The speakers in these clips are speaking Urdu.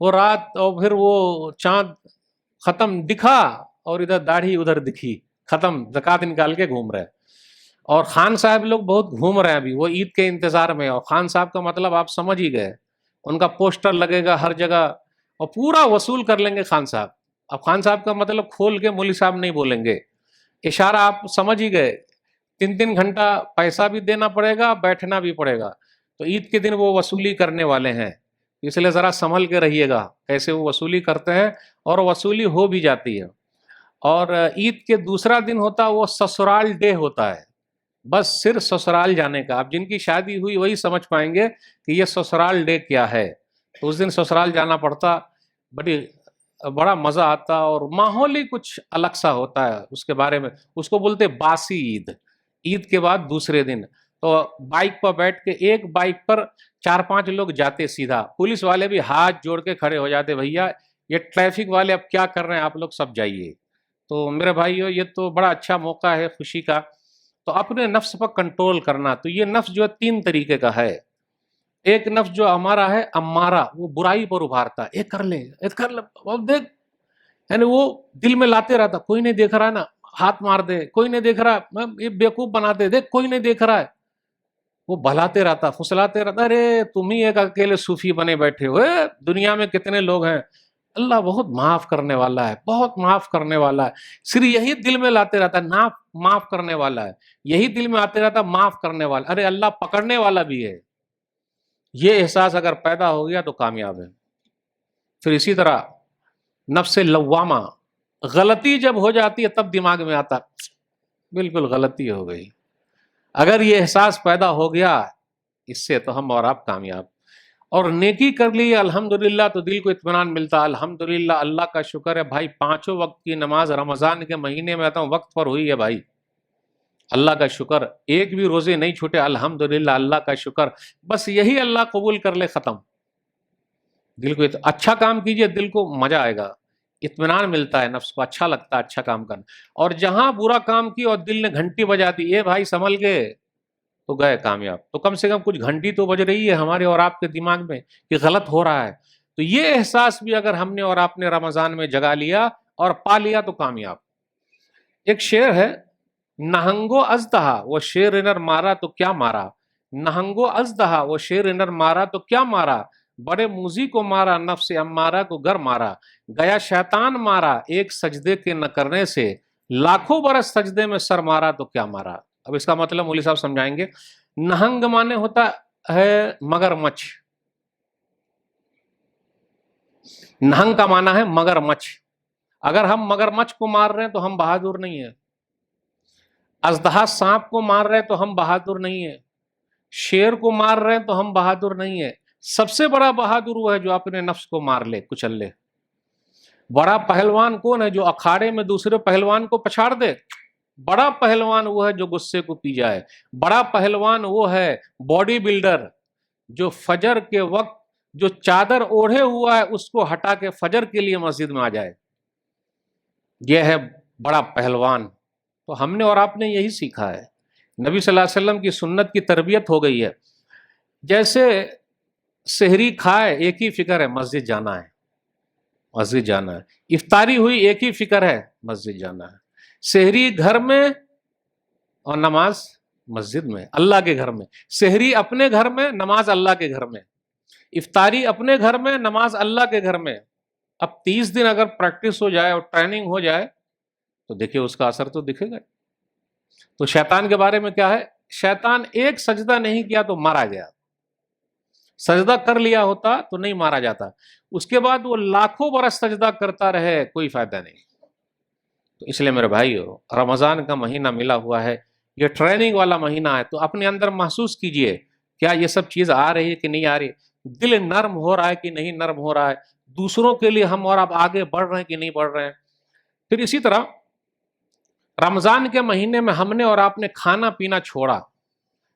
وہ رات اور پھر وہ چاند ختم دکھا اور ادھر داڑھی ادھر دکھی، ختم، زکوٰۃ نکال کے گھوم رہے. اور خان صاحب لوگ بہت گھوم رہے ہیں ابھی، وہ عید کے انتظار میں. اور خان صاحب کا مطلب آپ سمجھ ہی گئے، ان کا پوسٹر لگے گا ہر جگہ اور پورا وصول کر لیں گے خان صاحب. اب خان صاحب کا مطلب کھول کے مولوی صاحب نہیں بولیں گے، اشارہ آپ سمجھ ہی گئے. 3 گھنٹہ پیسہ بھی دینا پڑے گا، بیٹھنا بھی پڑے گا. تو عید کے دن وہ وصولی کرنے والے ہیں، اس لیے ذرا سنبھل کے رہیے گا کیسے وہ وصولی کرتے ہیں، اور وصولی ہو بھی جاتی ہے. اور عید کے دوسرا دن ہوتا وہ سسرال ڈے ہوتا ہے، بس صرف سسرال جانے کا. اب جن کی شادی ہوئی وہی سمجھ پائیں گے کہ یہ سسرال ڈے کیا ہے. تو اس دن سسرال جانا پڑتا، بڑا مزہ آتا، اور ماحول ہی کچھ الگ سا ہوتا ہے. اس کے بارے میں اس کو بولتے باسی عید. عید کے بعد دوسرے دن تو بائک پر بیٹھ کے، ایک بائک پر 4-5 لوگ جاتے سیدھا. پولیس والے بھی ہاتھ جوڑ کے کھڑے ہو جاتے، بھیا یہ ٹریفک والے اب کیا کر رہے ہیں، آپ لوگ سب جائیے. تو میرے بھائیو، یہ تو بڑا اچھا موقع ہے خوشی کا. تو اپنے نفس پر کنٹرول کرنا. تو یہ نفس جو ہے 3 طریقے کا ہے. ایک نفس جو ہمارا ہے امارہ، وہ برائی پر ابھارتا ہے، ایک کر لے، ایک کر لے، اب دیکھ، یعنی وہ دل میں لاتے رہتا، کوئی نہیں دیکھ رہا نا، ہاتھ مار دے، کوئی نہیں دیکھ رہا، یہ بیوقوف بنا دے، دیکھ کوئی نہیں دیکھ رہا ہے. وہ بہلاتے رہتا، پھسلاتے رہتا، ارے تم ہی ایک اکیلے صوفی بنے بیٹھے ہو، دنیا میں کتنے لوگ ہیں. اللہ بہت معاف کرنے والا ہے، بہت معاف کرنے والا ہے. صرف یہی دل میں لاتے رہتا ہے، معاف کرنے والا ہے، یہی دل میں آتے رہتا معاف کرنے والا. ارے اللہ پکڑنے والا بھی ہے. یہ احساس اگر پیدا ہو گیا تو کامیاب ہے. پھر اسی طرح نفس لوامہ، غلطی جب ہو جاتی ہے تب دماغ میں آتا بالکل غلطی ہو گئی. اگر یہ احساس پیدا ہو گیا اس سے تو ہم اور آپ کامیاب. اور نیکی کر لی الحمدللہ تو دل کو اطمینان ملتا. الحمدللہ، اللہ کا شکر ہے بھائی، 5 وقت کی نماز رمضان کے مہینے میں آتا ہوں وقت پر ہوئی ہے بھائی. اللہ کا شکر، ایک بھی روزے نہیں چھوٹے، الحمدللہ، اللہ کا شکر. بس یہی اللہ قبول کر لے، ختم. دل کو اچھا کام کیجئے، دل کو مزہ آئے گا، اطمینان ملتا ہے، نفس کو اچھا لگتا ہے اچھا کام کرنا. اور جہاں برا کام کی اور دل نے گھنٹی بجا دی، اے بھائی سنبھل کے، تو گئے کامیاب. تو کم سے کم کچھ گھنٹی تو بج رہی ہے ہمارے اور آپ کے دماغ میں کہ غلط ہو رہا ہے. تو یہ احساس بھی اگر ہم نے اور آپ نے رمضان میں جگا لیا اور پا لیا تو کامیاب. ایک شعر ہے، نہنگو ازدہا وہ شیر نر مارا تو کیا مارا، نہنگو ازدہا وہ شیر نر مارا تو کیا مارا، بڑے موزی کو مارا نفس امارہ کو گر مارا، گیا شیطان مارا ایک سجدے کے نہ کرنے سے، لاکھوں برس سجدے میں سر مارا تو کیا مارا. اب اس کا مطلب مولوی صاحب سمجھائیں گے. نہنگ مانے ہوتا ہے مگر مچھ، نہنگ کا معنی ہے مگر مچھ. اگر ہم مگر مچھ کو مار رہے ہیں تو ہم بہادر نہیں ہیں. اژدہا سانپ کو مار رہے ہیں تو ہم بہادر نہیں ہیں. شیر کو مار رہے ہیں تو ہم بہادر نہیں ہیں. سب سے بڑا بہادر وہ ہے جو اپنے نفس کو مار لے، کچل لے. بڑا پہلوان کون ہے جو اکھاڑے میں دوسرے پہلوان کو پچھاڑ دے؟ بڑا پہلوان وہ ہے جو غصے کو پی جائے. بڑا پہلوان وہ ہے باڈی بلڈر جو فجر کے وقت جو چادر اوڑھے ہوا ہے اس کو ہٹا کے فجر کے لیے مسجد میں آ جائے. یہ ہے بڑا پہلوان. تو ہم نے اور آپ نے یہی سیکھا ہے. نبی صلی اللہ علیہ وسلم کی سنت کی تربیت ہو گئی ہے. جیسے سحری کھائے ایک ہی فکر ہے، مسجد جانا ہے، مسجد جانا ہے. افطاری ہوئی ایک ہی فکر ہے، مسجد جانا ہے. سحری گھر میں اور نماز مسجد میں، اللہ کے گھر میں. سحری اپنے گھر میں، نماز اللہ کے گھر میں. افطاری اپنے گھر میں، نماز اللہ کے گھر میں. اب 30 دن اگر پریکٹس ہو جائے اور ٹریننگ ہو جائے تو دیکھیے اس کا اثر تو دکھے گا. تو شیطان کے بارے میں کیا ہے؟ شیطان ایک سجدہ نہیں کیا تو مارا گیا، سجدہ کر لیا ہوتا تو نہیں مارا جاتا. اس کے بعد وہ لاکھوں برس سجدہ کرتا رہے، کوئی فائدہ نہیں. تو اس لیے میرے بھائیو، رمضان کا مہینہ ملا ہوا ہے، یہ ٹریننگ والا مہینہ ہے. تو اپنے اندر محسوس کیجئے کیا یہ سب چیز آ رہی ہے کہ نہیں آ رہی، دل نرم ہو رہا ہے کہ نہیں نرم ہو رہا ہے، دوسروں کے لیے ہم اور آپ آگے بڑھ رہے ہیں کہ نہیں بڑھ رہے ہیں. پھر اسی طرح رمضان کے مہینے میں ہم نے اور آپ نے کھانا پینا چھوڑا.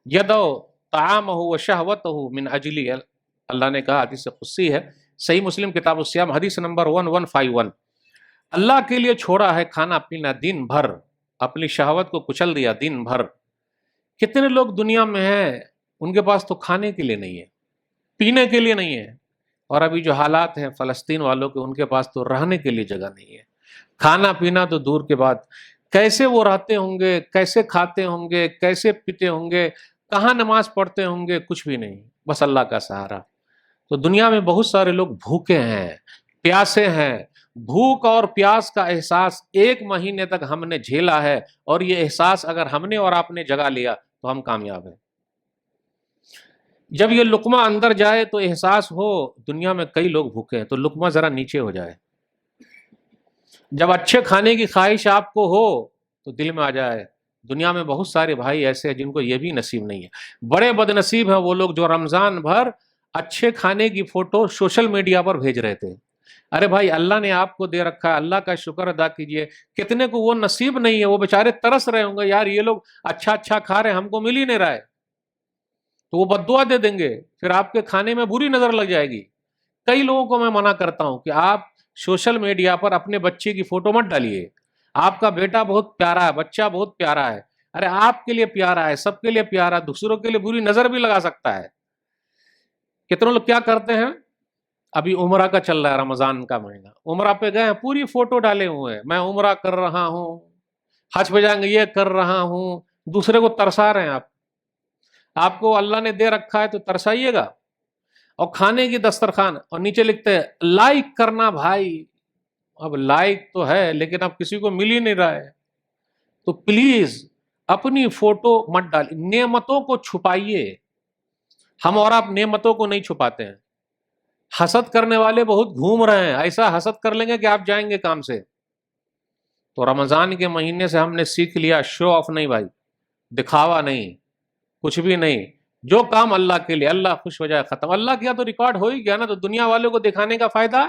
یدو طعامہ و شہوتہ من اجلی، اللہ نے کہا، حدیث قدسی ہے، صحیح مسلم کتاب الصیام حدیث نمبر 1151. اللہ کے لیے چھوڑا ہے کھانا پینا دن بھر، اپنی شہوت کو کچل دیا دن بھر. کتنے لوگ دنیا میں ہیں ان کے پاس تو کھانے کے لیے نہیں ہے، پینے کے لیے نہیں ہے، اور ابھی جو حالات ہیں فلسطین والوں کے، ان کے پاس تو رہنے کے لیے جگہ نہیں ہے، کھانا پینا تو دور کے بعد، کیسے وہ رہتے ہوں گے، کیسے کھاتے ہوں گے، کیسے پیتے ہوں گے، کہاں نماز پڑھتے ہوں گے، کچھ بھی نہیں، بس اللہ کا سہارا۔ تو دنیا میں بہت سارے لوگ بھوکے ہیں، پیاسے ہیں۔ بھوک اور پیاس کا احساس 1 مہینے تک ہم نے جھیلا ہے، اور یہ احساس اگر ہم نے اور آپ نے جگہ لیا تو ہم کامیاب ہیں۔ جب یہ لقمہ اندر جائے تو احساس ہو دنیا میں کئی لوگ بھوکے ہیں، تو لقمہ ذرا نیچے ہو جائے۔ جب اچھے کھانے کی خواہش آپ کو ہو تو دل میں آ جائے دنیا میں بہت سارے بھائی ایسے ہیں جن کو یہ بھی نصیب نہیں ہے۔ بڑے بد نصیب ہیں وہ لوگ جو رمضان بھر اچھے کھانے کی فوٹو سوشل میڈیا پر بھیج رہے تھے۔ ارے بھائی، اللہ نے آپ کو دے رکھا ہے، اللہ کا شکر ادا کیجئے۔ کتنے کو وہ نصیب نہیں ہے، وہ بیچارے ترس رہے ہوں گے، یار یہ لوگ اچھا اچھا کھا رہے ہیں، ہم کو مل ہی نہیں رہا ہے، تو وہ بد دعا دے دیں گے، پھر آپ کے کھانے میں بری نظر لگ جائے گی۔ کئی لوگوں کو میں منع کرتا ہوں کہ آپ سوشل میڈیا پر اپنے بچے کی فوٹو مت ڈالیے۔ آپ کا بیٹا بہت پیارا ہے، بچہ بہت پیارا ہے، ارے آپ کے لیے پیارا ہے، سب کے لیے پیارا، دوسروں کے لیے بری نظر بھی لگا سکتا ہے۔ کتنے لوگ کیا کرتے ہیں، ابھی عمرہ کا چل رہا ہے، رمضان کا مہینہ، عمرہ پہ گئے ہیں، پوری فوٹو ڈالے ہوئے ہیں، میں عمرہ کر رہا ہوں، حج پہ جائیں گے یہ کر رہا ہوں، دوسرے کو ترسا رہے ہیں۔ آپ کو اللہ نے دے رکھا ہے تو ترسائیے گا۔ اور کھانے کی دسترخوان، اور نیچے لکھتے ہیں لائک کرنا بھائی، اب لائک تو ہے لیکن اب کسی کو مل ہی نہیں رہا ہے، تو پلیز اپنی فوٹو مت ڈالیے، نعمتوں کو چھپائیے۔ ہم اور آپ نعمتوں کو نہیں چھپاتے ہیں۔ حسد کرنے والے بہت گھوم رہے ہیں، ایسا حسد کر لیں گے کہ آپ جائیں گے کام سے۔ تو رمضان کے مہینے سے ہم نے سیکھ لیا، شو آف نہیں بھائی، دکھاوا نہیں، کچھ بھی نہیں، جو کام اللہ کے لیے، اللہ خوش ہو جائے، ختم۔ اللہ کیا تو ریکارڈ ہو ہی گیا نا، تو دنیا والوں کو دکھانے کا فائدہ؟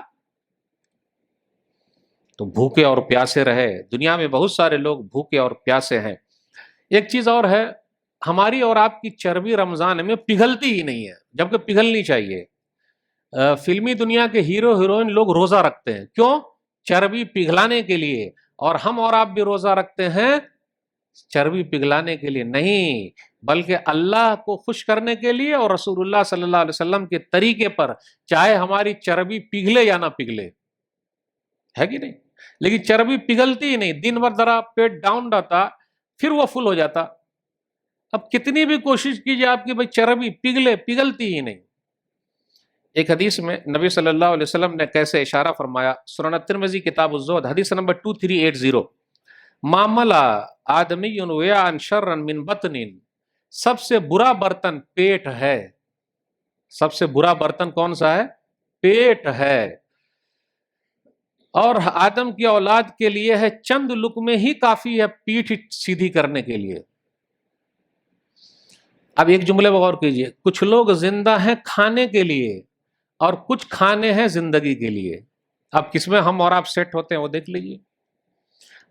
تو بھوکے اور پیاسے رہے۔ دنیا میں بہت سارے لوگ بھوکے اور پیاسے ہیں۔ ایک چیز اور ہے، ہماری اور آپ کی چربی رمضان میں پگھلتی ہی نہیں ہے، جبکہ پگھلنی چاہیے۔ فلمی دنیا کے ہیرو ہیروئن لوگ روزہ رکھتے ہیں، کیوں؟ چربی پگھلانے کے لیے، اور ہم اور آپ بھی روزہ رکھتے ہیں چربی پگھلانے کے لیے نہیں، بلکہ اللہ کو خوش کرنے کے لیے اور رسول اللہ صلی اللہ علیہ وسلم کے طریقے پر، چاہے ہماری چربی پگھلے یا نہ پگھلے، ہے کہ نہیں؟ لیکن چربی پگھلتی ہی نہیں، دن بھر ذرا پیٹ ڈاؤن رہتا، پھر وہ فل ہو جاتا۔ اب کتنی بھی کوشش کیجیے آپ کی بھائی چربی پگھلے، پگھلتی ہی نہیں۔ ایک حدیث میں نبی صلی اللہ علیہ وسلم نے کیسے اشارہ فرمایا، سنن ترمذی کتاب الزہد حدیث نمبر 2380، معاملہ آدمی ویعن شرا من بطن، سب سے برا برتن پیٹ ہے۔ سب سے برا برتن کون سا ہے؟ پیٹ ہے۔ اور آدم کی اولاد کے لیے ہے چند لقمے ہی کافی ہے پیٹھ سیدھی کرنے کے لیے۔ اب ایک جملے پر غور کیجئے، کچھ لوگ زندہ ہیں کھانے کے لیے اور کچھ کھانے ہیں زندگی کے لیے۔ اب کس میں ہم اور آپ سیٹ ہوتے ہیں وہ دیکھ لیجئے۔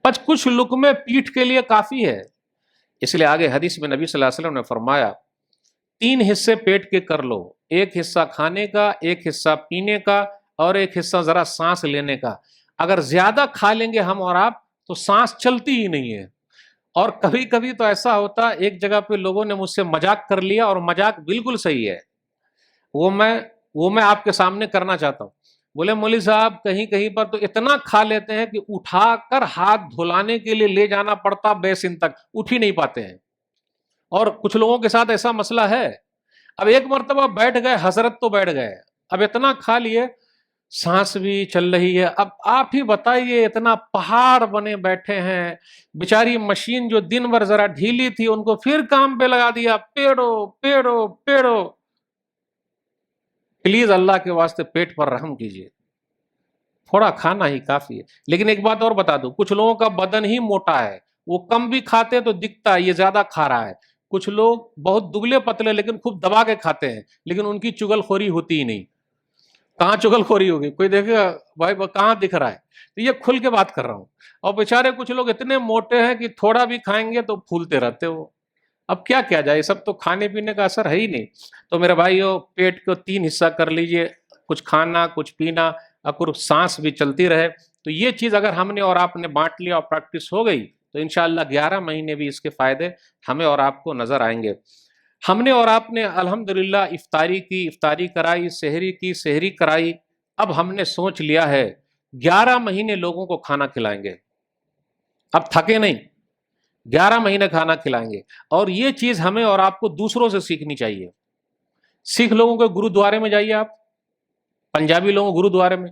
بس کچھ لقمے پیٹھ کے لیے کافی ہے، اس لیے آگے حدیث میں نبی صلی اللہ علیہ وسلم نے فرمایا 3 حصے پیٹ کے کر لو، ایک حصہ کھانے کا، ایک حصہ پینے کا، اور ایک حصہ ذرا سانس لینے کا۔ اگر زیادہ کھا لیں گے ہم اور آپ تو سانس چلتی ہی نہیں ہے۔ اور کبھی کبھی تو ایسا ہوتا، ایک جگہ پہ لوگوں نے مجھ سے مذاق کر لیا، اور مذاق بالکل صحیح ہے، وہ میں آپ کے سامنے کرنا چاہتا ہوں۔ بولے مولوی صاحب کہیں کہیں پر تو اتنا کھا لیتے ہیں کہ اٹھا کر ہاتھ دھلانے کے لیے لے جانا پڑتا بیسن تک، اٹھ ہی نہیں پاتے ہیں۔ اور کچھ لوگوں کے ساتھ ایسا مسئلہ ہے، اب ایک مرتبہ بیٹھ گئے، حضرت تو بیٹھ گئے، اب اتنا کھا لیے، سانس بھی چل رہی ہے۔ اب آپ ہی بتائیے، اتنا پہاڑ بنے بیٹھے ہیں، بیچاری مشین جو دن بھر ذرا ڈھیلی تھی ان کو پھر کام پہ لگا دیا، پیڑو پیڑو پیڑو۔ پلیز اللہ کے واسطے پیٹ پر رحم کیجئے، تھوڑا کھانا ہی کافی ہے۔ لیکن ایک بات اور بتا دوں، کچھ لوگوں کا بدن ہی موٹا ہے، وہ کم بھی کھاتے تو دکھتا ہے یہ زیادہ کھا رہا ہے۔ کچھ لوگ بہت دبلے پتلے لیکن خوب دبا کے کھاتے ہیں، لیکن ان کی چگل خوری ہوتی ہی نہیں۔ کہاں چگل خوری ہوگی؟ کوئی دیکھے گا بھائی کہاں دکھ رہا ہے؟ تو یہ کھل کے بات کر رہا ہوں۔ اور بیچارے کچھ لوگ اتنے موٹے ہیں کہ تھوڑا بھی کھائیں گے تو پھولتے رہتے وہ۔ اب کیا کیا جائے، سب تو کھانے پینے کا اثر ہے ہی نہیں۔ تو میرے بھائیو، پیٹ کو 3 حصہ کر لیجئے، کچھ کھانا، کچھ پینا، اور سانس بھی چلتی رہے۔ تو یہ چیز اگر ہم نے اور آپ نے بانٹ لیا اور پریکٹس ہو گئی تو انشاءاللہ 11 مہینے بھی اس کے فائدے ہمیں اور آپ کو نظر آئیں گے۔ ہم نے اور آپ نے الحمدللہ افطاری کی، افطاری کرائی، سحری کی، سحری کرائی. اب ہم نے سوچ لیا ہے 11 مہینے لوگوں کو کھانا کھلائیں گے. اب تھکے نہیں، 11 مہینے کھانا کھلائیں گے. اور یہ چیز ہمیں اور آپ کو دوسروں سے سیکھنی چاہیے. سکھ لوگوں کے گرودوارے میں جائیے آپ، پنجابی لوگوں گرودوارے میں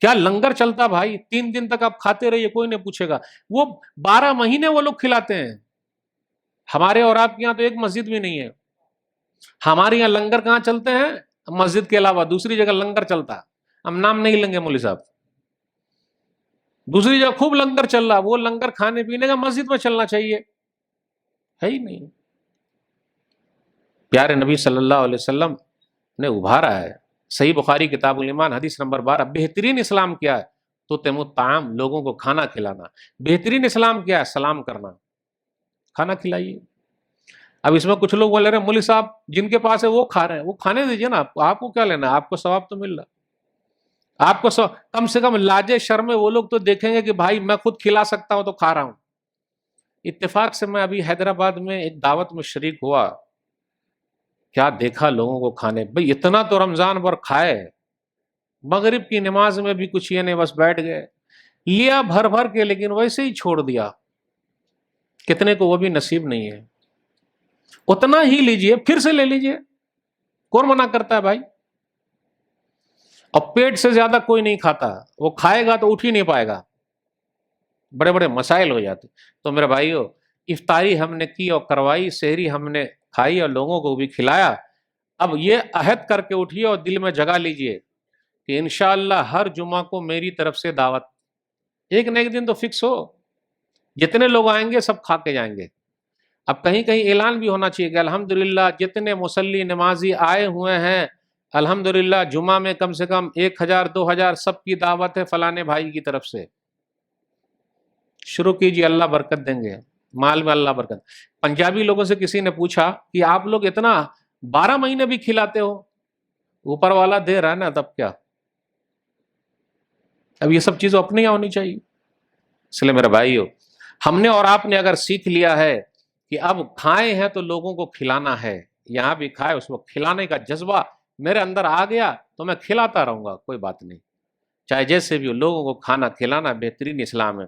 کیا لنگر چلتا بھائی، 3 دن تک آپ کھاتے رہیے، کوئی نہیں پوچھے گا. وہ 12 مہینے وہ لوگ کھلاتے ہیں. ہمارے اور آپ کے یہاں تو ایک مسجد بھی نہیں ہے. ہمارے یہاں لنگر کہاں چلتے ہیں؟ مسجد کے علاوہ دوسری جگہ لنگر چلتا. ہم نام نہیں لیں گے مولوی صاحب، دوسری جگہ خوب لنگر چل رہا. وہ لنگر کھانے پینے کا مسجد میں چلنا چاہیے، ہے ہی نہیں. پیارے نبی صلی اللہ علیہ وسلم نے ابھارا ہے، صحیح بخاری کتاب الایمان حدیث نمبر 12، بہترین اسلام کیا ہے؟ تو تم الطعام، لوگوں کو کھانا کھلانا. بہترین اسلام کیا ہے؟ سلام کرنا. کھانا کھلائیے. اب اس میں کچھ لوگ بولے رہے مولوی صاحب جن کے پاس ہے وہ کھا رہے ہیں، وہ کھانے دیجیے نا. آپ کو کیا لینا، آپ کو ثواب تو مل رہا. آپ کو کم سے کم لاجے شرم وہ لوگ تو دیکھیں گے کہ بھائی میں خود کھلا سکتا ہوں تو کھا رہا ہوں. اتفاق سے میں ابھی حیدرآباد میں ایک دعوت میں شریک ہوا، کیا دیکھا لوگوں کو کھانے. بھئی اتنا تو رمضان بھر کھائے، مغرب کی نماز میں بھی کچھ یہ نہیں، بس بیٹھ گئے، لیا بھر بھر کے، لیکن ویسے ہی چھوڑ دیا. کتنے کو وہ بھی نصیب نہیں ہے. اتنا ہی لیجئے، پھر سے لے لیجئے، کون منع کرتا ہے بھائی. اور پیٹ سے زیادہ کوئی نہیں کھاتا، وہ کھائے گا تو اٹھ ہی نہیں پائے گا، بڑے بڑے مسائل ہو جاتے. تو میرے بھائیو، افطاری ہم نے کی اور کروائی، سحری ہم نے کھائی اور لوگوں کو بھی کھلایا. اب یہ عہد کر کے اٹھیے اور دل میں جگہ لیجئے کہ انشاءاللہ ہر جمعہ کو میری طرف سے دعوت، ایک نہ ایک دن تو فکس ہو، جتنے لوگ آئیں گے سب کھا کے جائیں گے. اب کہیں کہیں اعلان بھی ہونا چاہیے کہ الحمدللہ جتنے مصلی نمازی آئے ہوئے ہیں، الحمدللہ جمعہ میں کم سے کم 1000 2000 سب کی دعوت ہے فلانے بھائی کی طرف سے. شروع کیجیے، اللہ برکت دیں گے، مال میں اللہ برکت. پنجابی لوگوں سے کسی نے پوچھا کہ آپ لوگ اتنا 12 مہینے بھی کھلاتے ہو، اوپر والا دے رہا ہے نا، تب کیا. اب یہ سب چیزیں اپنی ہونی چاہیے. اس لیے میرے بھائیو، ہم نے اور آپ نے اگر سیکھ لیا ہے کہ اب کھائے ہیں تو لوگوں کو کھلانا ہے، یہاں بھی کھائے اس وقت کھلانے کا جذبہ میرے اندر آ گیا تو میں کھلاتا رہوں گا، کوئی بات نہیں، چاہے جیسے بھی ہو. لوگوں کو کھانا کھلانا بہترین اسلام ہے.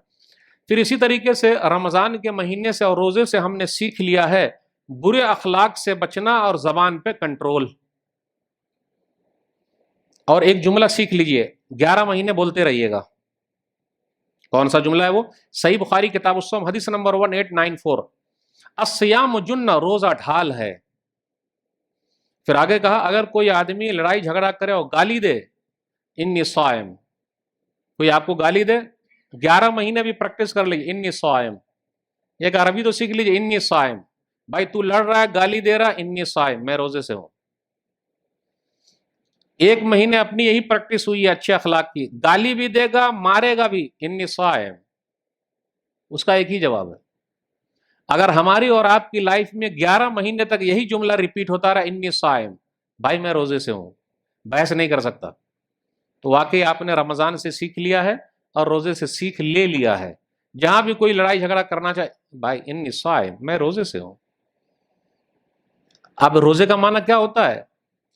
پھر اسی طریقے سے رمضان کے مہینے سے اور روزے سے ہم نے سیکھ لیا ہے برے اخلاق سے بچنا اور زبان پہ کنٹرول. اور ایک جملہ سیکھ لیجئے، 11 مہینے بولتے رہیے گا. کون سا جملہ ہے وہ؟ صحیح بخاری کتاب الصوم حدیث نمبر 1894، الصیام جنہ، روزہ ڈھال ہے. پھر آگے کہا اگر کوئی آدمی لڑائی جھگڑا کرے اور گالی دے، انی صائم، کوئی آپ کو گالی دے، 11 مہینے بھی پریکٹس کر لیجیے، انی صائم. ایک عربی تو سیکھ لیجیے، انی صائم. بھائی تو لڑ رہا ہے، گالی دے رہا ہے، انی صائم، میں روزے سے ہوں. 1 مہینے اپنی یہی پریکٹس ہوئی ہے اچھے اخلاق کی، گالی بھی دے گا، مارے گا بھی، انی صائم. اس کا ایک ہی جواب ہے. اگر ہماری اور آپ کی لائف میں 11 مہینے تک یہی جملہ ریپیٹ ہوتا رہا، انی صائم، بھائی میں روزے سے ہوں، بحث نہیں کر سکتا، تو واقعی آپ نے رمضان سے سیکھ لیا ہے اور روزے سے سیکھ لے لیا ہے. جہاں بھی کوئی لڑائی جھگڑا کرنا چاہے، بھائی انی صائم، میں روزے سے ہوں. اب روزے کا معنی کیا ہوتا ہے؟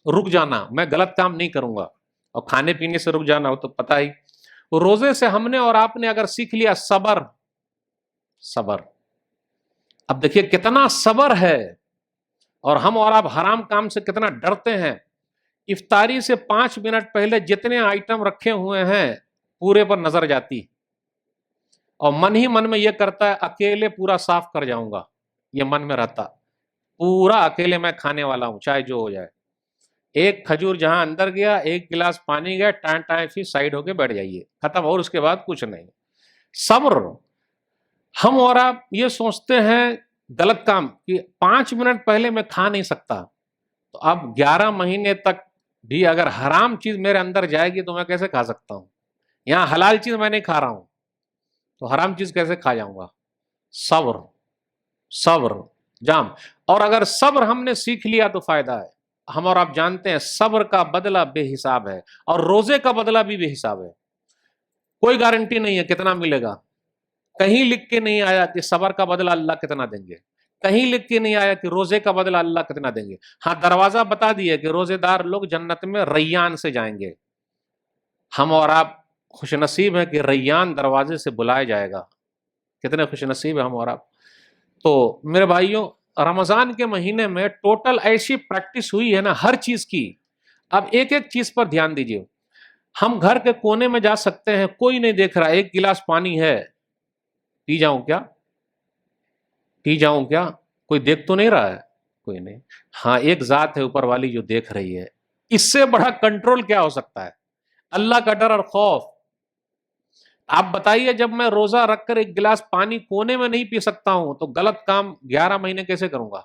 رک جانا، میں غلط کام نہیں کروں گا. اور کھانے پینے سے رک جانا ہو تو پتہ ہی. روزے سے ہم نے اور آپ نے اگر سیکھ لیا صبر. صبر، اب دیکھیے کتنا صبر ہے. اور ہم اور آپ حرام کام سے کتنا ڈرتے ہیں. افطاری سے 5 منٹ پہلے جتنے آئٹم رکھے ہوئے ہیں پورے پر نظر جاتی، اور من ہی من میں یہ کرتا ہے اکیلے پورا صاف کر جاؤں گا. یہ من میں رہتا پورا اکیلے میں کھانے والا ہوں چاہے جو ہو جائے. ایک کھجور جہاں اندر گیا، ایک گلاس پانی گیا، ٹائم پھر سائڈ ہو کے بیٹھ جائیے، ختم. اور اس کے بعد کچھ نہیں. صبر. ہم اور آپ یہ سوچتے ہیں غلط کام کہ 5 منٹ پہلے میں کھا نہیں سکتا، تو اب 11 مہینے تک بھی اگر حرام چیز میرے اندر جائے گی تو میں کیسے کھا سکتا ہوں؟ یہاں حلال چیز میں نہیں کھا رہا ہوں تو حرام چیز کیسے کھا جاؤں گا؟ صبر، صبر جام. اور اگر صبر ہم نے سیکھ لیا تو فائدہ ہے. ہم اور آپ جانتے ہیں صبر کا بدلہ بے حساب ہے، اور روزے کا بدلہ بھی بے حساب ہے. کوئی گارنٹی نہیں ہے کتنا ملے گا، کہیں لکھ کے نہیں آیا کہ صبر کا بدلہ اللہ کتنا دیں گے. کہیں لکھ کے نہیں آیا کہ روزے کا بدلہ اللہ کتنا دیں گے. ہاں دروازہ بتا دیا کہ روزے دار لوگ جنت میں ریان سے جائیں گے. ہم اور آپ خوش نصیب ہیں کہ ریان دروازے سے بلایا جائے گا. کتنے خوش نصیب ہیں ہم اور آپ. تو میرے بھائیوں، رمضان کے مہینے میں ٹوٹل ایسی پریکٹس ہوئی ہے نا ہر چیز کی. اب ایک ایک چیز پر دھیان دیجیے. ہم گھر کے کونے میں جا سکتے ہیں، کوئی نہیں دیکھ رہا، ایک گلاس پانی ہے، پی جاؤں کیا؟ پی جاؤں کیا؟ کوئی دیکھ تو نہیں رہا ہے؟ کوئی نہیں. ہاں ایک ذات ہے اوپر والی جو دیکھ رہی ہے. اس سے بڑا کنٹرول کیا ہو سکتا ہے؟ اللہ کا ڈر اور خوف. آپ بتائیے جب میں روزہ رکھ کر ایک گلاس پانی کونے میں نہیں پی سکتا ہوں تو غلط کام 11 مہینے کیسے کروں گا؟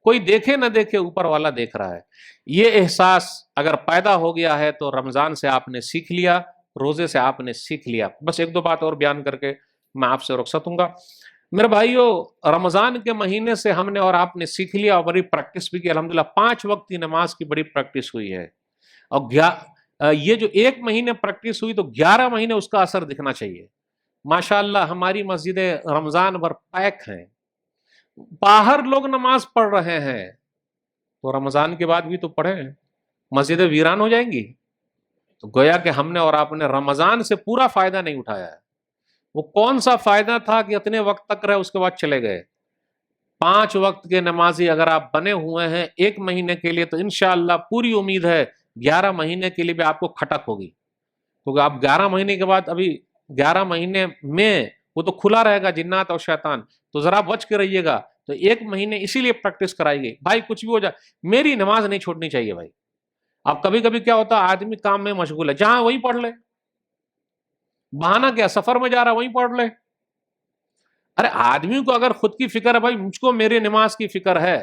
کوئی دیکھے نہ دیکھے اوپر والا دیکھ رہا ہے. یہ احساس اگر پیدا ہو گیا ہے تو رمضان سے آپ نے سیکھ لیا، روزے سے آپ نے سیکھ لیا. بس ایک دو بات اور بیان کر کے میں آپ سے رخصت ہوں گا. میرے بھائیو، رمضان کے مہینے سے ہم نے اور آپ نے سیکھ لیا اور بڑی پریکٹس بھی کی الحمدللہ. 5 وقت کی نماز کی بڑی پریکٹس ہوئی ہے. اور یہ جو 1 مہینے پریکٹس ہوئی تو 11 مہینے اس کا اثر دکھنا چاہیے. ماشاءاللہ ہماری مسجدیں رمضان بھر پیک ہیں. باہر لوگ نماز پڑھ رہے ہیں تو رمضان کے بعد بھی تو پڑھیں. مسجدیں ویران ہو جائیں گی. تو گویا کہ ہم نے اور آپ نے رمضان سے پورا فائدہ نہیں اٹھایا ہے. وہ کون سا فائدہ تھا کہ اتنے وقت تک رہے اس کے بعد چلے گئے. 5 وقت کے نمازی اگر آپ بنے ہوئے ہیں 1 مہینے کے لیے تو انشاءاللہ پوری امید ہے 11 مہینے کے لیے بھی آپ کو کھٹک ہوگی. کیونکہ آپ 11 مہینے کے بعد، ابھی 11 مہینے میں وہ تو کھلا رہے گا جنات اور شیطان، تو ذرا بچ کے رہیے گا. تو 1 مہینے اسی لیے پریکٹس کرائی گئی. بھائی کچھ بھی ہو جائے میری نماز نہیں چھوڑنی چاہیے. بھائی اب کبھی کبھی کیا ہوتا ہے آدمی کام میں مشغول ہے، جہاں وہیں پڑھ لے. بہانہ کیا، سفر میں جا رہا وہیں پڑھ لے. ارے آدمی کو اگر خود کی فکر ہے، بھائی مجھ کو میری نماز کی فکر ہے،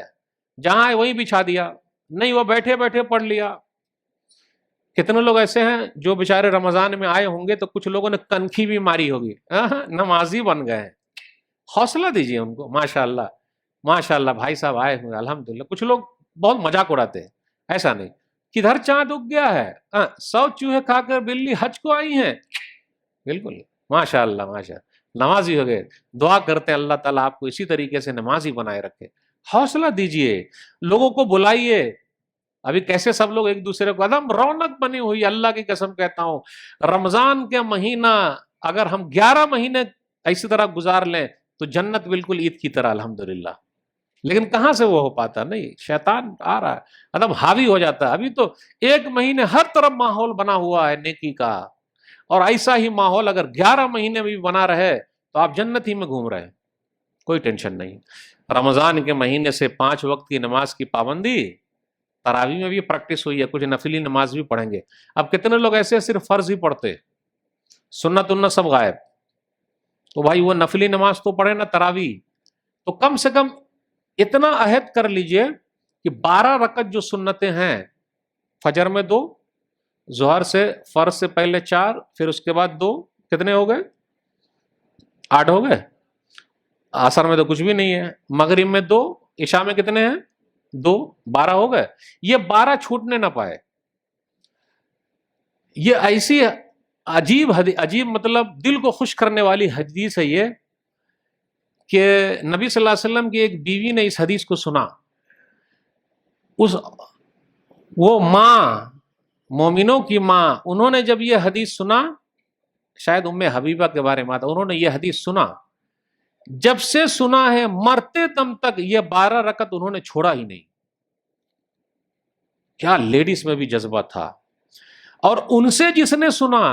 جہاں ہے وہیں بچھا دیا. نہیں وہ بیٹھے بیٹھے پڑھ لیا. کتنے لوگ ایسے ہیں جو بیچارے رمضان میں آئے ہوں گے تو کچھ لوگوں نے کنکھی بھی ماری ہوگی، نمازی بن گئے ہیں. حوصلہ دیجیے ان کو. ماشاءاللہ ماشاءاللہ بھائی صاحب آئے ہوئے الحمدللہ. کچھ لوگ بہت مذاق اڑاتے ہیں، ایسا نہیں. کدھر چاند اگ گیا ہے، 100 چوہے کھا کر بلی حج کو آئی ہیں. بالکل ماشاءاللہ ماشاءاللہ نمازی ہو گئے. دعا کرتے ہیں اللہ تعالیٰ آپ کو اسی طریقے سے نمازی بنائے رکھے. حوصلہ دیجیے، لوگوں کو بلائیے. ابھی کیسے سب لوگ ایک دوسرے کو، ایک رونق بنی ہوئی. اللہ کی قسم کہتا ہوں رمضان کے مہینہ اگر ہم 11 مہینے اسی طرح گزار لیں تو جنت بالکل عید کی طرح الحمدللہ. لیکن کہاں سے وہ ہو پاتا؟ نہیں، شیطان آ رہا ہے، حاوی ہو جاتا ہے. ابھی تو 1 مہینے ہر طرف ماحول بنا ہوا ہے نیکی کا، اور ایسا ہی ماحول اگر 11 مہینے بھی بنا رہے تو آپ جنت ہی میں گھوم رہے ہیں. کوئی ٹینشن نہیں. رمضان کے مہینے سے 5 وقت کی نماز کی پابندی، تراویح میں بھی پریکٹس ہوئی ہے، کچھ نفلی نماز بھی پڑھیں گے. اب کتنے لوگ ایسے صرف فرض ہی پڑھتے، سنت انت سب غائب. تو بھائی وہ نفلی نماز تو پڑھے نا تراویح. تو کم سے کم اتنا عہد کر لیجئے کہ 12 رکعت جو سنتیں ہیں، فجر میں 2، ظہر سے فرض سے پہلے 4، پھر اس کے بعد 2، کتنے ہو گئے؟ 8 ہو گئے. عصر میں تو کچھ بھی نہیں ہے. مغرب میں 2، عشاء میں کتنے ہیں؟ 2، 12 ہو گئے. یہ 12 چھوٹنے نہ پائے. یہ ایسی عجیب مطلب دل کو خوش کرنے والی حدیث ہے یہ، کہ نبی صلی اللہ علیہ وسلم کی ایک بیوی نے اس حدیث کو سنا. وہ ماں، مومنوں کی ماں، انہوں نے جب یہ حدیث سنا، شاید ام حبیبہ کے بارے میں آتا، انہوں نے یہ حدیث سنا، جب سے سنا ہے مرتے دم تک یہ 12 رکعت انہوں نے چھوڑا ہی نہیں. کیا لیڈیز میں بھی جذبہ تھا. اور ان سے جس نے سنا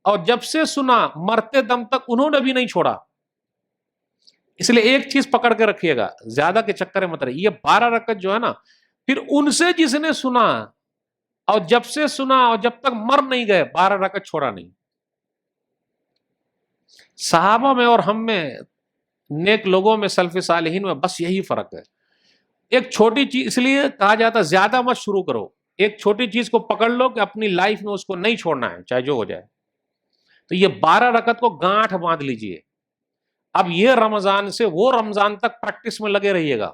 اور جب سے سنا مرتے دم تک انہوں نے بھی نہیں چھوڑا. اس لیے ایک چیز پکڑ کے رکھیے گا، زیادہ کے چکر مت رہیے. یہ 12 رکعت جو ہے نا، پھر ان سے جس نے سنا اور جب سے سنا اور جب تک مر نہیں گئے 12 رکعت چھوڑا نہیں. صحابہ میں اور ہم میں، نیک لوگوں میں، سلف صالحین میں بس یہی فرق ہے. ایک چھوٹی چیز، اس لیے کہا جاتا ہے زیادہ مت شروع کرو. ایک چھوٹی چیز کو پکڑ لو کہ اپنی لائف میں اس کو نہیں چھوڑنا ہے چاہے جو ہو جائے. تو یہ 12 رکعت کو گانٹھ باندھ لیجئے. اب یہ رمضان سے وہ رمضان تک پریکٹس میں لگے رہیے گا.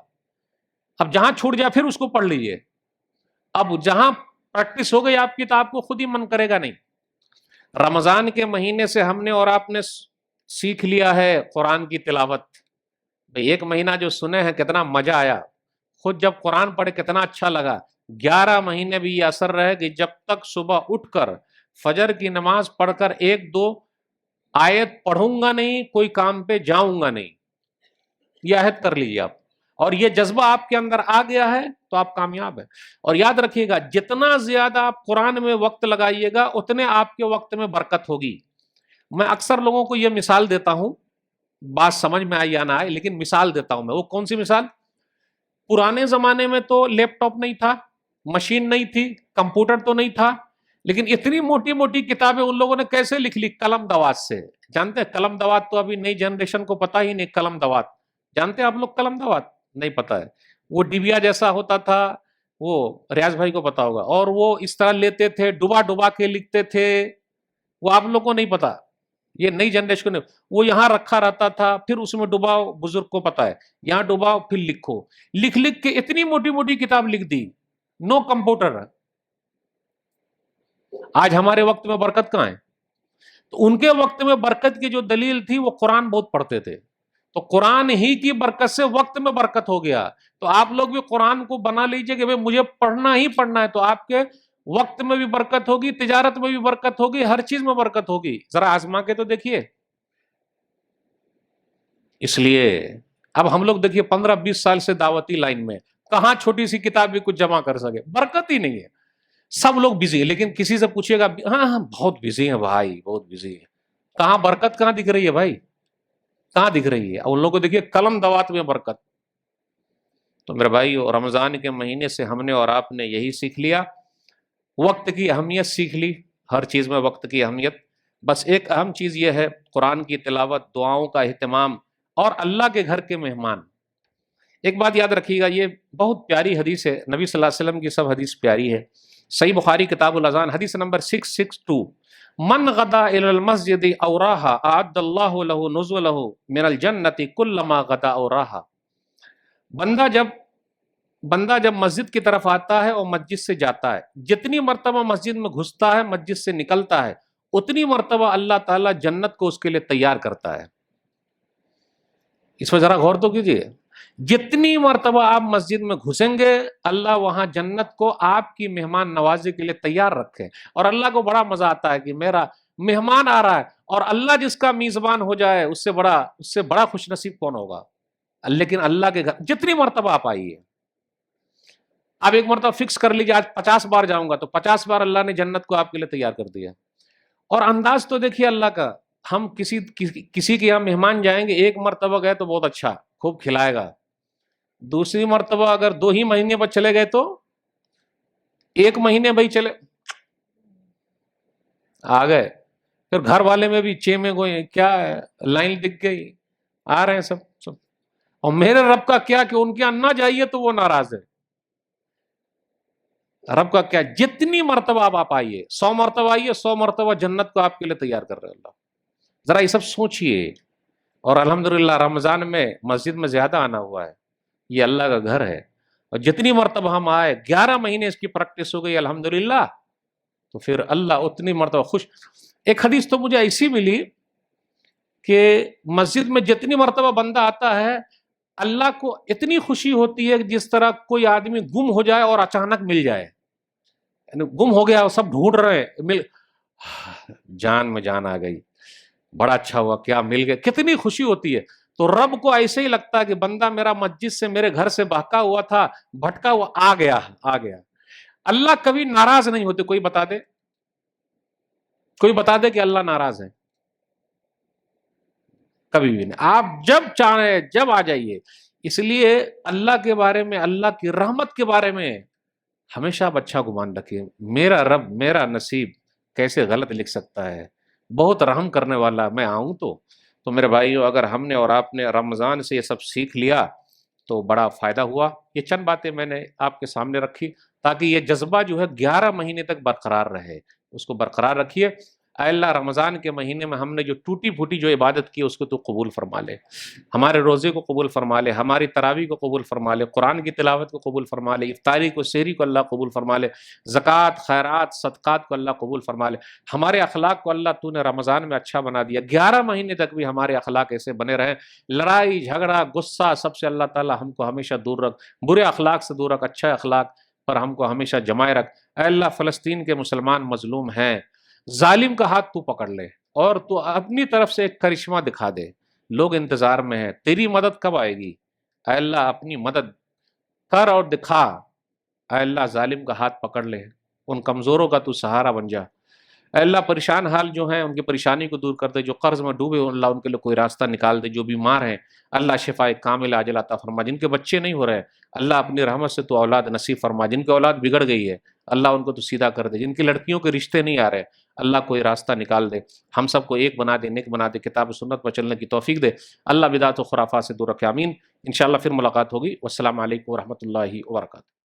اب جہاں چھوٹ جائے پھر اس کو پڑھ لیجئے. اب جہاں پریکٹس ہو گئی آپ کی تو آپ کو خود ہی من کرے گا نہیں. رمضان کے مہینے سے ہم نے اور آپ نے سیکھ لیا ہے قرآن کی تلاوت. بھئی ایک مہینہ جو سنے ہیں کتنا مزہ آیا، خود جب قرآن پڑھے کتنا اچھا لگا، 11 مہینے بھی یہ اثر رہے کہ جب تک صبح اٹھ کر فجر کی نماز پڑھ کر 1-2 آیت پڑھوں گا نہیں، کوئی کام پہ جاؤں گا نہیں، یہ عہد کر لیجیے آپ، اور یہ جذبہ آپ کے اندر آ گیا ہے تو آپ کامیاب ہیں۔ اور یاد رکھیے گا جتنا زیادہ آپ قرآن میں وقت لگائیے گا اتنے آپ کے وقت میں برکت ہوگی۔ میں اکثر لوگوں کو یہ مثال دیتا ہوں، بات سمجھ میں آئی یا نہ آئے لیکن مثال دیتا ہوں میں، وہ کون سی مثال؟ پرانے زمانے میں تو لیپ ٹاپ نہیں تھا، مشین نہیں تھی، کمپیوٹر تو نہیں تھا، لیکن اتنی موٹی موٹی کتابیں ان لوگوں نے کیسے لکھ لی؟ قلم دوات سے۔ جانتے ہیں قلم دوات؟ تو ابھی نئی جنریشن کو پتا ہی نہیں قلم دوات۔ جانتے ہیں آپ لوگ قلم دوات؟ نہیں پتا ہے۔ وہ ڈبیا جیسا ہوتا تھا، وہ ریاض بھائی کو پتا ہوگا، اور وہ اس طرح لیتے تھے، ڈبا ڈبا کے لکھتے تھے، وہ آپ لوگ کو نہیں پتا، یہ نئی جنریشن نے، وہ یہاں رکھا رہتا تھا، پھر اس میں ڈباؤ، بزرگ کو پتا ہے، یہاں ڈباؤ پھر لکھو، لکھ لکھ کے اتنی موٹی موٹی کتاب لکھ دی، نو کمپیوٹر۔ آج ہمارے وقت میں برکت کہاں ہے؟ تو ان کے وقت میں برکت کی جو دلیل تھی وہ قرآن بہت پڑھتے تھے، تو قرآن ہی کی برکت سے وقت میں برکت ہو گیا۔ تو آپ لوگ بھی قرآن کو بنا لیجئے کہ بھئی مجھے پڑھنا ہی پڑھنا ہے، تو آپ کے وقت میں بھی برکت ہوگی، تجارت میں بھی برکت ہوگی، ہر چیز میں برکت ہوگی۔ ذرا آزما کے تو دیکھیے۔ اس لیے اب ہم لوگ دیکھیے 15-20 سال سے دعوتی لائن میں، کہاں چھوٹی سی کتاب بھی کچھ جمع کر سکے، برکت ہی نہیں ہے۔ سب لوگ بزی ہیں، لیکن کسی سے پوچھئے گا، ہاں ہاں بہت بزی ہیں بھائی، بہت بزی ہیں۔ کہاں برکت کہاں دکھ رہی ہے بھائی؟ کہاں دکھ رہی ہے؟ ان لوگوں کو دیکھیے قلم دوات میں برکت۔ تو میرے بھائی رمضان کے مہینے سے ہم نے اور آپ نے یہی سیکھ لیا، وقت کی اہمیت سیکھ لی، ہر چیز میں وقت کی اہمیت۔ بس ایک اہم چیز یہ ہے، قرآن کی تلاوت، دعاؤں کا اہتمام، اور اللہ کے گھر کے مہمان۔ ایک بات یاد رکھیے گا، یہ بہت پیاری حدیث ہے، نبی صلی اللہ علیہ وسلم کی سب حدیث پیاری ہے۔ صحیح بخاری کتاب الاذان حدیث نمبر 662، من غدا الى المسجد او راحا اعد اللہ له نزله من الجنت كلما غدا او راحا۔ بندہ جب مسجد کی طرف آتا ہے اور مسجد سے جاتا ہے، جتنی مرتبہ مسجد میں گھستا ہے، مسجد سے نکلتا ہے، اتنی مرتبہ اللہ تعالیٰ جنت کو اس کے لیے تیار کرتا ہے۔ اس پر ذرا غور تو کیجیے، جتنی مرتبہ آپ مسجد میں گھسیں گے اللہ وہاں جنت کو آپ کی مہمان نوازی کے لیے تیار رکھے۔ اور اللہ کو بڑا مزہ آتا ہے کہ میرا مہمان آ رہا ہے، اور اللہ جس کا میزبان ہو جائے اس سے بڑا خوش نصیب کون ہوگا؟ لیکن اللہ کے گھر جتنی مرتبہ آپ آئیے، آپ ایک مرتبہ فکس کر لیجیے آج 50 بار جاؤں گا، تو 50 بار اللہ نے جنت کو آپ کے لیے تیار کر دیا۔ اور انداز تو دیکھیے اللہ کا، ہم کسی کے یہاں مہمان جائیں گے، ایک مرتبہ گئے تو بہت اچھا، خوب کھلائے گا، دوسری مرتبہ اگر 2 ہی مہینے بعد چلے گئے تو 1 مہینے بھائی چلے آ گئے، پھر گھر والے میں بھی چے میں گوئے، کیا ہے لائن دکھ گئی، آ رہے ہیں سب۔ اور میرے رب کا کیا کہ ان کے یہاں نہ جائیے تو وہ ناراض ہے۔ رب کا کیا، جتنی مرتبہ آپ آئیے، 100 مرتبہ آئیے، 100 مرتبہ جنت کو آپ کے لیے تیار کر رہے اللہ۔ ذرا یہ سب سوچئے۔ اور الحمدللہ رمضان میں مسجد میں زیادہ آنا ہوا ہے، یہ اللہ کا گھر ہے، اور جتنی مرتبہ ہم آئے، 11 مہینے اس کی پریکٹس ہو گئی الحمدللہ، تو پھر اللہ اتنی مرتبہ خوش۔ ایک حدیث تو مجھے ایسی ملی کہ مسجد میں جتنی مرتبہ بندہ آتا ہے اللہ کو اتنی خوشی ہوتی ہے کہ جس طرح کوئی آدمی گم ہو جائے اور اچانک مل جائے، یعنی گم ہو گیا اور سب ڈھونڈ رہے ہیں، جان میں جان آ گئی، بڑا اچھا ہوا، کیا مل گئے، کتنی خوشی ہوتی ہے۔ تو رب کو ایسے ہی لگتا ہے کہ بندہ میرا مسجد سے، میرے گھر سے بہکا ہوا تھا، بھٹکا ہوا، آ گیا۔ اللہ کبھی ناراض نہیں ہوتے، کوئی بتا دے کہ اللہ ناراض ہے؟ کبھی بھی نہیں، آپ جب چاہیں جب آ جائیے۔ اس لیے اللہ کے بارے میں، اللہ کی رحمت کے بارے میں ہمیشہ آپ اچھا گمان رکھیے، میرا رب، میرا نصیب کیسے غلط لکھ سکتا ہے، بہت رحم کرنے والا میں آؤں تو میرے بھائیو اگر ہم نے اور آپ نے رمضان سے یہ سب سیکھ لیا تو بڑا فائدہ ہوا۔ یہ چند باتیں میں نے آپ کے سامنے رکھی تاکہ یہ جذبہ جو ہے 11 مہینے تک برقرار رہے، اس کو برقرار رکھیے۔ اے اللہ رمضان کے مہینے میں ہم نے جو ٹوٹی پھوٹی جو عبادت کی اس کو تو قبول فرما لے، ہمارے روزے کو قبول فرما لے، ہماری تراویح کو قبول فرما لے، قرآن کی تلاوت کو قبول فرما لے، افطاری کو سحری کو اللہ قبول فرما لے، زکوٰۃ خیرات صدقات کو اللہ قبول فرما لے، ہمارے اخلاق کو اللہ تو نے رمضان میں اچھا بنا دیا، 11 مہینے تک بھی ہمارے اخلاق ایسے بنے رہیں، لڑائی جھگڑا غصہ سب سے اللہ تعالی ہم کو ہمیشہ دور رکھ، برے اخلاق سے دور رکھ، اچھے اخلاق پر ہم کو ہمیشہ جمائے رکھ۔ اے اللہ فلسطین کے مسلمان مظلوم ہیں، ظالم کا ہاتھ تو پکڑ لے اور تو اپنی طرف سے ایک کرشمہ دکھا دے، لوگ انتظار میں ہیں، تیری مدد کب آئے گی؟ اے اللہ اپنی مدد کر اور دکھا، اے اللہ ظالم کا ہاتھ پکڑ لے، ان کمزوروں کا تو سہارا بن جا، اے اللہ پریشان حال جو ہیں ان کی پریشانی کو دور کر دے، جو قرض میں ڈوبے ہو اللہ ان کے لیے کوئی راستہ نکال دے، جو بیمار ہیں اللہ شفا کامل عاجل عطا فرما، جن کے بچے نہیں ہو رہے اللہ اپنی رحمت سے تو اولاد نصیب فرما، جن کی اولاد بگڑ گئی ہے اللہ ان کو تو سیدھا کر دے، جن کی لڑکیوں کے رشتے نہیں آ رہے اللہ کوئی راستہ نکال دے، ہم سب کو ایک بنا دے، نیک بنا دے، کتاب و سنت پر چلنے کی توفیق دے، اللہ بدعت و خرافات سے دور رکھے، آمین۔ انشاءاللہ پھر ملاقات ہوگی، والسلام علیکم ورحمۃ اللہ وبرکاتہ۔